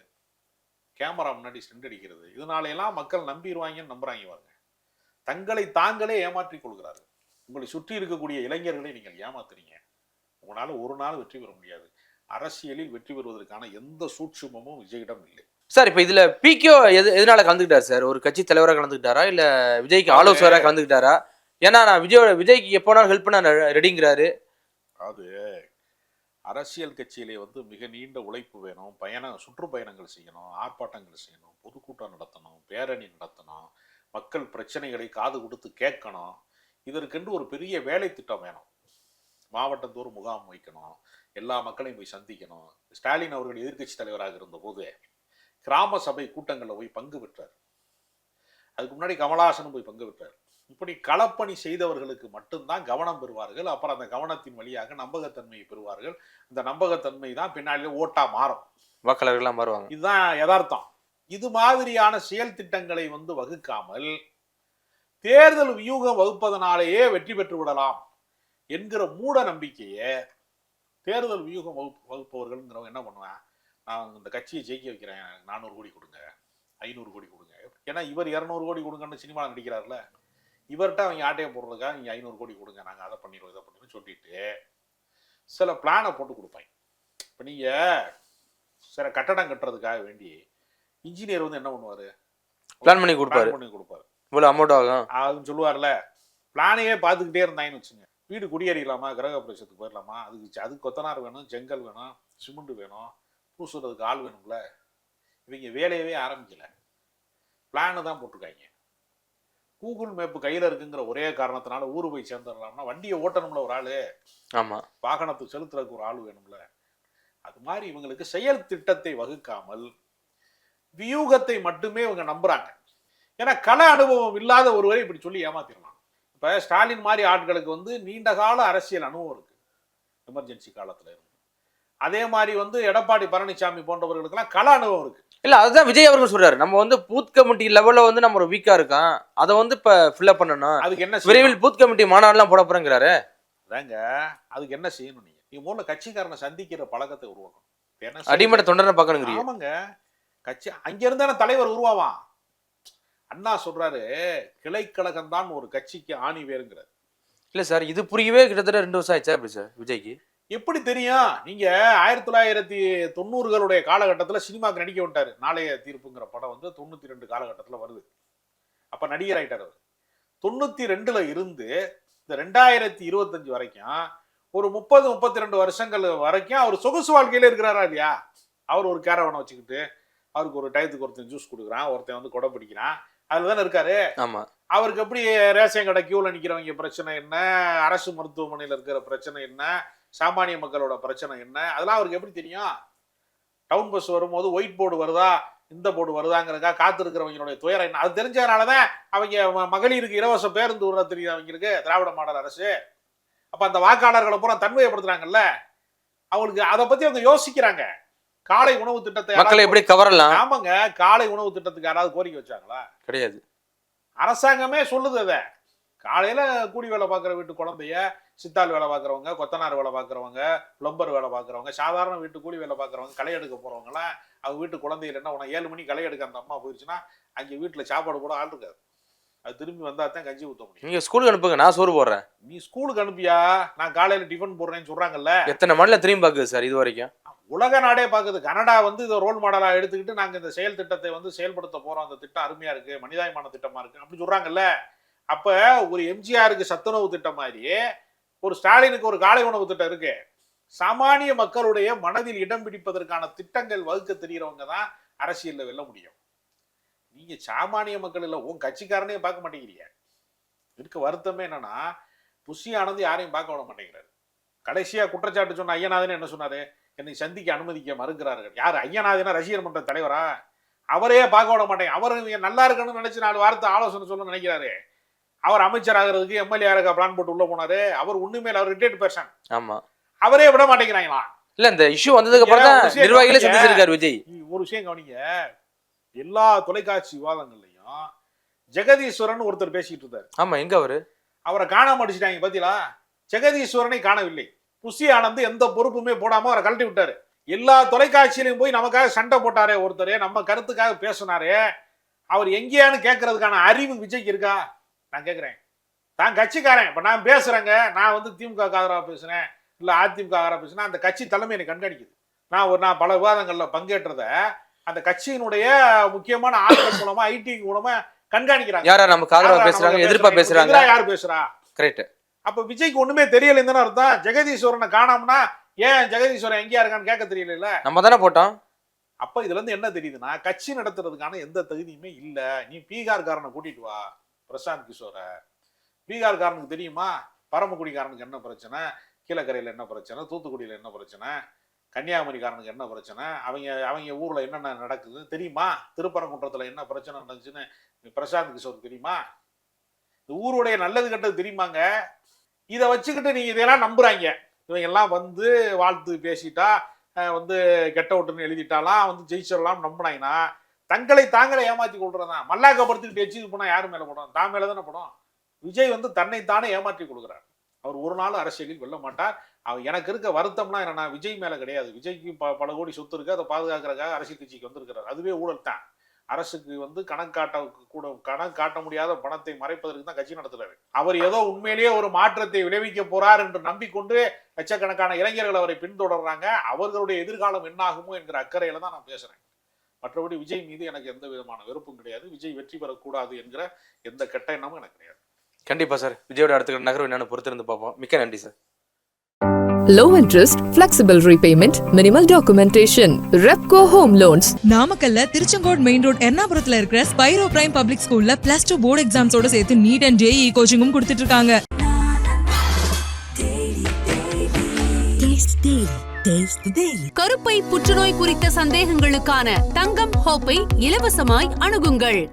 கேமரா முன்னாடி ஸ்டெண்ட் அடிக்கிறது, இதனால எல்லாம் மக்கள் நம்பிடுவாங்கன்னு நம்புறாங்க. பாருங்க, தங்களை தாங்களே ஏமாற்றிக் கொள்கிறார்கள். உங்களை சுற்றி இருக்கக்கூடிய இளைஞர்களை நீங்கள் ஏமாத்துறீங்க. உங்களால ஒரு நாள் வெற்றி பெற முடியாது. அரசியலில் வெற்றி பெறுவதற்கான எந்த சூட்சுமமும் விஜயிடம் இல்லை. சார் இப்ப இதுல பிகே எதனால கலந்துக்கிட்டாரு சார்? ஒரு கட்சி தலைவராக கலந்துக்கிட்டாரா இல்ல விஜய்க்கு ஆலோசகராக கலந்துக்கிட்டாரா? ஏன்னா நான் விஜய்க்கு எப்போனாலும் ஹெல்ப் பண்ண ரெடிங்கிறாரு. அது அரசியல் கட்சியிலே வந்து மிக நீண்ட உழைப்பு வேணும். சுற்றுப்பயணங்கள் செய்யணும், ஆர்ப்பாட்டங்கள் செய்யணும், பொதுக்கூட்டம் நடத்தணும், பேரணி நடத்தணும், மக்கள் பிரச்சனைகளை காது கொடுத்து கேட்கணும். இதற்கென்று ஒரு பெரிய வேலை திட்டம் வேணும். மாவட்டந்தோறும் முகாம் வைக்கணும், எல்லா மக்களையும் போய் சந்திக்கணும். ஸ்டாலின் அவர்கள் எதிர்கட்சி தலைவராக இருந்த போது கிராம சபை கூட்டங்களில் போய் பங்கு பெற்றார். அதுக்கு முன்னாடி கமலஹாசனும் போய் பங்கு பெற்றார். இப்படி களப்பணி செய்தவர்களுக்கு மட்டும்தான் கவனம் பெறுவார்கள். அப்புறம் அந்த கவனத்தின் வழியாக நம்பகத்தன்மையை பெறுவார்கள். இந்த நம்பகத்தன்மை தான் பின்னாடியே ஓட்டா மாறும், வாக்காளர்கள்லாம் மாறுவாங்க. இதுதான் யதார்த்தம். இது மாதிரியான செயல் திட்டங்களை வந்து வகுக்காமல் தேர்தல் வியூகம் வகுப்பதனாலேயே வெற்றி பெற்று விடலாம் என்கிற மூட நம்பிக்கையை தேர்தல் வியூகம் வகுப்பவர்கள்ங்கிறவங்க என்ன பண்ணுவேன், நான் இந்த கட்சியை ஜெயிக்க வைக்கிறேன், 400 கோடி கொடுங்க, 500 கோடி கொடுங்க. ஏன்னா இவர் 200 கோடி கொடுங்கன்னு சினிமாவில் நடிக்கிறார்ல, இவர்கிட்ட அவங்க ஆட்டையை போடுறதுக்காக நீங்கள் 500 கோடி கொடுங்க, நாங்கள் அதை பண்ணிடுவோம் இதை பண்ணிடுவோம் சொல்லிட்டு சில பிளானை போட்டு கொடுப்பாங்க. இப்போ நீங்கள் சில கட்டடம் கட்டுறதுக்காக வேண்டி இன்ஜினியர் வந்து என்ன பண்ணுவாரு? பிளான் பண்ணி கொடுப்பாரு. இவ்வளவு அமௌண்ட் ஆகும் அதுன்னு சொல்லுவார்ல. பிளானையே பார்த்துக்கிட்டே இருந்தாங்கன்னு வச்சுங்க, வீடு குடியேறிடலாமா, கிரக பிரவேசத்துக்கு போயிடலாமா, அதுக்கு கொத்தனார் வேணும், செங்கல் வேணும், சிமெண்ட் வேணும், பூசுறதுக்கு ஆள் வேணும்ல. இவங்க வேலையவே ஆரம்பிக்கல, பிளானு தான் போட்டிருக்காங்க. கூகுள் மேப்பு கையில் இருக்குங்கிற ஒரே காரணத்தினால ஊரு போய் சேர்ந்துடலாம்னா வண்டியை ஓட்டணும்ல ஒரு ஆள், ஆமா, வாகனத்தை செலுத்துறதுக்கு ஒரு ஆள் வேணும்ல. அது மாதிரி இவங்களுக்கு செயல் திட்டத்தை வகுக்காமல் வியூகத்தை மட்டுமே இவங்க நம்புறாங்க. ஏன்னா கள அனுபவம் இல்லாத ஒருவரை இப்படி சொல்லி ஏமாத்திடலாம். இப்போ ஸ்டாலின் மாதிரி ஆட்களுக்கு வந்து நீண்ட கால அரசியல் அனுபவம் இருக்கு, எமர்ஜென்சி காலத்துல இருந்து. அதே மாதிரி வந்து எடப்பாடி பழனிசாமி போன்றவர்களுக்கெல்லாம் கள அனுபவம் இருக்கு. இல்ல அதுதான் விஜய் அவர்கள் சொல்றாரு, நம்ம வந்து பூத் கமிட்டி லெவல்ல வந்து நம்ம ஒரு வீக்கா இருக்கோம், அதை வந்து இப்ப ஃபில்அப் பண்ணணும், அதுக்கு என்ன விரைவில் பூத் கமிட்டி மாநாடுலாம் போட போறேங்கிறாரு. அதாங்க, அதுக்கு என்ன செய்யணும்? நீங்க முதல்ல கட்சிக்காரனை சந்திக்கிற பழக்கத்தை உருவாக்கணும். அடிமட்ட தொண்டனை பார்க்கணுங்கிறீங்க. ஆமாங்க, கட்சி அங்க இருந்தானே தலைவர் உருவாவான். அண்ணா சொல்றாரு, கிளைக்கழகம் தான் ஒரு கட்சிக்கு ஆணி வேறுங்கிறார். இல்ல சார், இது புரியவே கிட்டத்தட்ட 2 வருஷம் ஆயிடுச்சா எப்படி சார் விஜய்க்கு? எப்படி தெரியும்? நீங்க 1990களுடைய காலகட்டத்தில் சினிமாக்கு நடிக்க விட்டாரு. நாளைய தீர்ப்புங்கிற படம் வந்து 92 காலகட்டத்தில் வருது. அப்ப நடிகர் ஆயிட்டார் அவர். 92ல இருந்து இந்த 2025 வரைக்கும் ஒரு 30-32 வருஷங்கள் வரைக்கும் அவர் சொகுசு வாழ்க்கையில இருக்கிறாரா இல்லையா? அவர் ஒரு கேரவனை வச்சுக்கிட்டு அவருக்கு ஒரு டயத்துக்கு ஒருத்தன் ஜூஸ் கொடுக்குறான், ஒருத்தன் வந்து கொடை பிடிக்கிறான், அதுல தானே இருக்காரு. ஆமா. அவருக்கு எப்படி ரேஷன் கடை கியூல நிக்கிறவங்க பிரச்சனை என்ன, அரசு மருத்துவமனையில் இருக்கிற பிரச்சனை என்ன, சாமானிய மக்களோட பிரச்சனை என்ன, அதெல்லாம் அவருக்கு எப்படி தெரியும்? டவுன் பஸ் வரும்போது ஒயிட் போர்டு வருதா, இந்த போர்டு வருதாங்கிறக்கா காத்து இருக்கிறவங்களுடைய துயரம் என்ன, அது தெரிஞ்சதுனாலதான் அவங்க மகளிருக்கு இலவச பேருந்து விடுற தெரியுது அவங்களுக்கு திராவிட மாடல் அரசு. அப்ப அந்த வாக்காளர்களை பூரா தன்மையப்படுத்துறாங்கல்ல, அவங்களுக்கு அதை பத்தி அவங்க யோசிக்கிறாங்க. காலை உணவு திட்டத்தை மக்களை எப்படி கவரலாம்? ஆமாங்க, காலை உணவு திட்டத்துக்கு யாராவது கோரிக்கை வச்சாங்களா? கிடையாது. அரசாங்கமே சொல்லுது அதை. காலையில கூலி வேலை பார்க்குற வீட்டு குழந்தைய, சித்தாள் வேலை பார்க்குறவங்க, கொத்தனார் வேலை பார்க்குறவங்க, பிளம்பர் வேலை பார்க்குறவங்க, சாதாரண வீட்டு கூலி வேலை பார்க்குறவங்க, களை எடுக்க போறவங்கலாம் அவங்க வீட்டு குழந்தையில என்ன உன 7 மணிக்கு களை எடுக்க அந்த அம்மா போயிடுச்சுன்னா அங்கே வீட்டில் சாப்பாடு கூட ஆள் இருக்காது. அது திரும்பி வந்தா தான் கஞ்சி ஊற்ற முடியும். நீங்க ஸ்கூலுக்கு அனுப்புங்க, நான் சோறு போடுறேன். நீ ஸ்கூலுக்கு அனுப்பியா? நான் காலையில டிஃபன் போடுறேன்னு சொல்றாங்கல்ல. எத்தனை மாநிலம் திரும்பி பாக்குது சார் இது வரைக்கும்? உலக நாடே பார்க்குது. கனடா வந்து இதை ரோல் மாடலா எடுத்துக்கிட்டு நாங்க இந்த செயல் திட்டத்தை வந்து செயல்படுத்த போறோம், அந்த திட்டம் அருமையா இருக்கு, மனிதாயமான திட்டமா இருக்கு அப்படி சொல்றாங்கல்ல. அப்ப ஒரு எம்ஜிஆருக்கு சத்துணவு திட்டம் மாதிரி ஒரு ஸ்டாலினுக்கு ஒரு காலை உணவு திட்டம் இருக்கு. சாமானிய மக்களுடைய மனதில் இடம் பிடிப்பதற்கான திட்டங்கள் வகுக்க தெரிகிறவங்க தான் அரசியல்ல வெல்ல முடியும். நீங்க சாமானிய மக்கள் இல்ல, உன் கட்சிக்காரனே பார்க்க மாட்டேங்கிறீங்க. இருக்க வருத்தமே என்னன்னா, புஷி ஆனந்த் யாரையும் பார்க்க விட மாட்டேங்கிறாரு. கடைசியா குற்றச்சாட்டு சொன்ன ஐயநாதன் என்ன சொன்னாரு? என்னை சந்திக்க அனுமதிக்க மறுக்கிறார்கள். யார்? ஐயநாதனா ரசிகர் மன்ற தலைவரா? அவரே பார்க்க விட மாட்டேங்க. அவர் நல்லா இருக்கணும்னு நினைச்சு 4 வாரத்தை ஆலோசனை சொல்ல நினைக்கிறாரு. அவர் அமைச்சர் ஆகிறதுக்கு எம்எல்ஏ ஆக பிளான் போட்டு உள்ள போனாரு. அவர் ஒண்ணுமே அவர் ரிட்டையர்ட் பர்சன். ஆமா, அவரே விட மாட்டேங்கிறாங்களா? இல்ல இந்த இஷ்யூ வந்ததுக்கு அப்புறம் தான் நிர்வாகிகளே சந்திச்சிருக்காரு விஜய். ஒரு விஷயம் கவனிங்க, எல்லா தொலைக்காட்சி விவாதங்கள்லயும் ஜெகதீஸ்வரன் ஒருத்தர் பேசிட்டு இருந்தாரு. ஆமா, எங்க அவரை காணாம அடிச்சுட்டாங்க பாத்தீங்களா? ஜெகதீஸ்வரனை காணவில்லை. புஷி ஆனந்த் எந்த பொறுப்புமே போடாம அவரை கழட்டி விட்டாரு. எல்லா தொலைக்காட்சியிலையும் போய் நமக்காக சண்டை போட்டாரே ஒருத்தர், நம்ம கருத்துக்காக பேசினாரு. அவர் எங்கேயான்னு கேட்கறதுக்கான அறிவு விஜய்க்கு இருக்கா? நான் கேட்கிறேன். தான் கட்சிக்காரன், இப்ப நான் பேசுறேங்க, நான் வந்து திமுக ஆதரவா பேசுறேன், இல்ல அதிமுக ஆதரவா பேசுறேன், அந்த கட்சி தலைமை என்னை கண்காணிக்குது. நான் பல விவாதங்கள்ல பங்கேற்றத அந்த கட்சியினுடைய முக்கியமான ஆட்கள் மூலமா, ஐடி மூலமா கண்காணிக்கிறாங்க. யாரா நமக்கு ஆதரவா பேசுறாங்க, எதிர்ப்பா பேசுறாங்க, யார் பேசுறா? கரெக்ட். அப்ப விஜய்க்கு ஒண்ணுமே தெரியல தானே அர்த்தம். ஜெகதீஸ்வரனை காணோம்னா ஏன் ஜெகதீஸ்வரன் எங்கேயா இருக்கான்னு கேட்க தெரியல. நம்ம தானே போட்டோம். அப்ப இதுல இருந்து என்ன தெரியுதுன்னா, கட்சி நடத்துறதுக்கான எந்த தகுதியுமே இல்ல. நீ பீகார்காரனை கூட்டிட்டு வா, பிரசாந்த் கிஷோர. பீகார்காரனுக்கு தெரியுமா பரமக்குடிக்காரனுக்கு என்ன பிரச்சனை, கீழக்கரையில என்ன பிரச்சனை, தூத்துக்குடியில என்ன பிரச்சனை, கன்னியாகுமரிக்காரனுக்கு என்ன பிரச்சனை, அவங்க ஊர்ல என்னென்ன நடக்குது தெரியுமா, திருப்பரங்குன்றத்துல என்ன பிரச்சனை நடந்துச்சுன்னு பிரசாந்த் கிஷோருக்கு தெரியுமா? இந்த ஊருடைய நல்லது கெட்டது தெரியுமாங்க? இதை வச்சுக்கிட்டு நீங்க இதெல்லாம் நம்புறாங்க. இவங்க எல்லாம் வந்து வாழ்த்து பேசிட்டா வந்து கெட்ட விட்டுன்னு எழுதிட்டாலாம் வந்து ஜெயிச்சிடலாம் நம்பினாங்கன்னா தங்களை தாங்களே ஏமாற்றி கொள்றதான். மல்லாக்கப்படுத்திட்டு வச்சுட்டு போனா யாரு மேல படம்? தான் மேலதானே படம். விஜய் வந்து தன்னைத்தானே ஏமாற்றி கொடுக்குறார். அவர் ஒரு நாள் அரசியலில் வெல்ல மாட்டார். அவர் எனக்கு இருக்க வருத்தம்னா என்னன்னா, விஜய் மேல கிடையாது. விஜய்க்கு பல கோடி சொத்து இருக்கு, அதை பாதுகாக்கிறதுக்காக அரசியல் கட்சிக்கு வந்திருக்கிறார். அதுவே ஊழல் தான். அரசுக்கு வந்து கணக்கு காட்ட முடியாத பணத்தை மறைப்பதற்கு தான் கட்சி நடத்துறாரு. அவர் ஏதோ உண்மையிலேயே ஒரு மாற்றத்தை விளைவிக்க போறார் என்று நம்பிக்கொண்டு லட்சக்கணக்கான இளைஞர்கள் அவரை பின்தொடர்றாங்க. அவர்களுடைய எதிர்காலம் என்ன ஆகுமோ என்கிற அக்கறையில தான் நான் பேசுறேன். மற்றபடி விஜய் மீது எனக்கு எந்த விதமான வெறுப்பும் கிடையாது. விஜய் வெற்றி பெறக்கூடாது என்கிற எந்த கெட்ட எண்ணமும் எனக்கு கிடையாது. கண்டிப்பா சார். விஜயோட அடுத்த நகர்வு என்னன்னு பொறுத்திருந்து பார்ப்போம். மிக்க நன்றி sir. Low interest, flexible repayment, minimal documentation. Repco Home Loans. நாமக்கல்ல திருச்செங்கோடு மெயின் ரோட் எர்ணாபுரத்துல இருக்கிற ஸ்பைரோ பிரைம் பப்ளிக் ஸ்கூல்ல +2 போர்டு எக்ஸாம்ஸோட சேர்த்து நீட் அண்ட் ஜேஇ கோச்சிங்கும் கொடுத்துட்டு இருக்காங்க. கருப்பை புற்றுநோய் குறித்த சந்தேகங்களுக்கான தங்கம் ஹோப்பை இலவசமாய் அணுகுங்கள்.